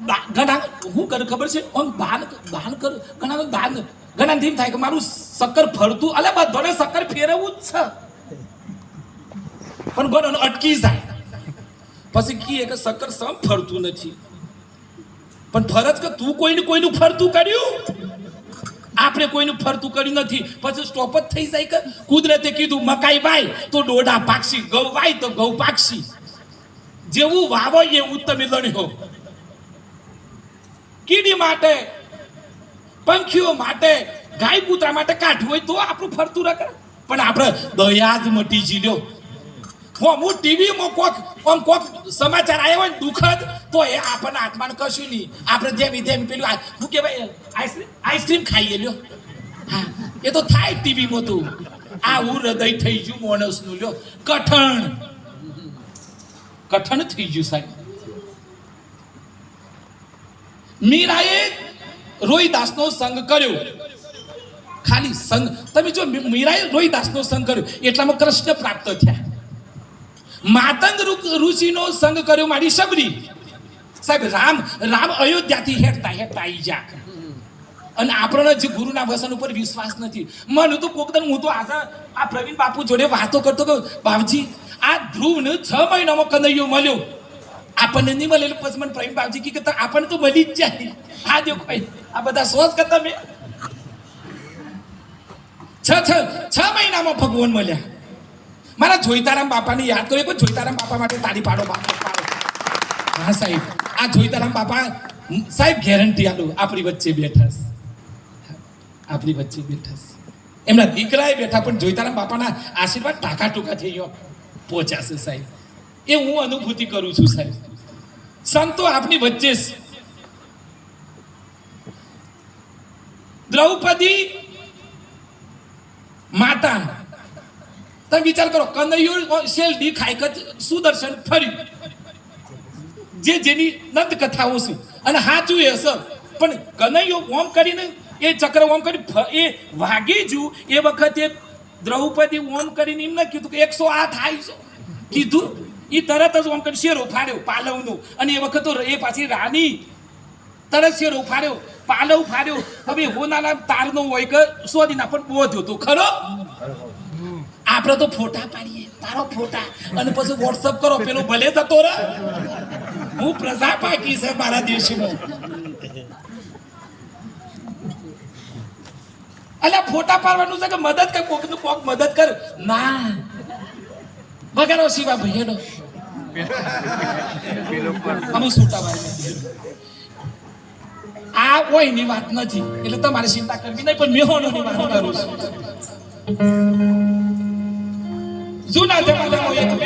ઘણા હું કર ખબર છે આમ દાન કર ઘણા દાન ઘણા ધીમ થાય કે મારું શક્કર ફરતું અલે બધાને શક્કર ફેરવવું જ છે પણ ઘણો અટકી જાય પછી કીએ કે શક્કર સમ ફરતું નથી પણ ફરજ કે તું કોઈનું ફરતું કર્યું આપણે કોઈનું ફરતું કર્યું નથી પછી સ્ટોપ જ થઈ જાય કે કુદરતે કીધું મકાઈ વાય તો ડોડા પાકશી ઘઉં વાય તો ઘઉં પાકશી જેવું વાવો એવું તમે લણ્યો કીડી માટે પંખીઓ માટે ગાય કૂતરા માટે કાઢવું હોય તો આપણું ફરતું રાખે પણ આપણે દયા જ મટી જીલ્યો હું ટીવીમાં કોક સમાચાર આવ્યા હોય ને દુઃખદ તો એ આપણને આત્માને કશું નહીં આપણે જેમ પેલું શું કહેવાય આઈસ્ક્રીમ ખાઈએ લ્યો હા એ તો થાય ટીવીમાં તો આવું હૃદય થઈ ગયું માણસનું લ્યો કઠણ થઈ ગયું સાહેબ મીરાએ રોહિદાસનો સંગ કર્યો ખાલી સંગ તમે જો મીરાએ રોહિદાસનો સંગ કર્યો એટલામાં કૃષ્ણ પ્રાપ્ત થયા માતંગ ઋષિનો સંગ કર્યો મારી શબરી સાહેબ રામ અયોધ્યાથી હેઠતા આવી જા અને આપણને જે ગુરુના વસન ઉપર વિશ્વાસ નથી મને તો કોકદન હું તો આ પ્રવીણ બાપુ જોડે વાતો કરતો કે બાપજી આ ધ્રુવને 6 મહિનામાં કનૈયો મળ્યો આપણને નહીં મળેલું પછી મને પ્રવીણ બાપજી કે આપણને તો મળી જ જાય આ દેખો આ બધા સોચ કરતા મેં 6 મહિનામાં ભગવાન મળ્યા મારા જોઈતારામ બાપાને યાદ કર્યો પણ જોઈતારામ બાપા માટે તાળી પાડો બાપા હા સાહેબ આ જોઈતારામ બાપા સાહેબ ગેરંટી આલો આપણી વચ્ચે બેઠા એમના દીકરાએ બેઠા પણ જોઈતારામ બાપાના આશીર્વાદ ટાકા ટૂંકા થઈ ગયો પહોંચાશે સાહેબ એ હું અનુભૂતિ કરું છું સાહેબ સંતો આપની વચ્ચે દ્રૌપદી માતા તમે વિચાર કરો કનૈયો શેલડી ખાઈ સુદર્શન ફર્યું જેની નંદ કથાઓ છે અને સાચું એ સર પણ કનૈયો ઓમ કરીને એ ચક્ર ઓમ કરી એ વાગી જુ એ વખતે દ્રૌપદી ઓમ કરીને એમ ન કીધું કે 108 આવી કીધું એ તરત જ ઓમ કરી શેરો ફાડ્યો પાલવનો અને એ વખત એ પાછી રાની તરત શેરો ફાડ્યો પાલવ ફાડ્યો હવે હોનાના તારનો હોય કે સોદીના પણ બોધ હતો ખરો આપણે તો ફોટા પાડીએ તારો ફોટા અને પછી વોટ્સઅપ કરો પેલો ભલે જતો રહે હું પ્રજા પાકી છે મારા દેશમાં અલ્યા ફોટા પાડવાનું છે કે મદદ કર કોક મદદ કર ના વગાડો શિવા ભાઈનો અમે છૂટા ભાઈ આ કોઈની વાત નથી એટલે તમારે ચિંતા કરવી નહીં પણ મેહોનોની વાત કરું છું જૂના જમાના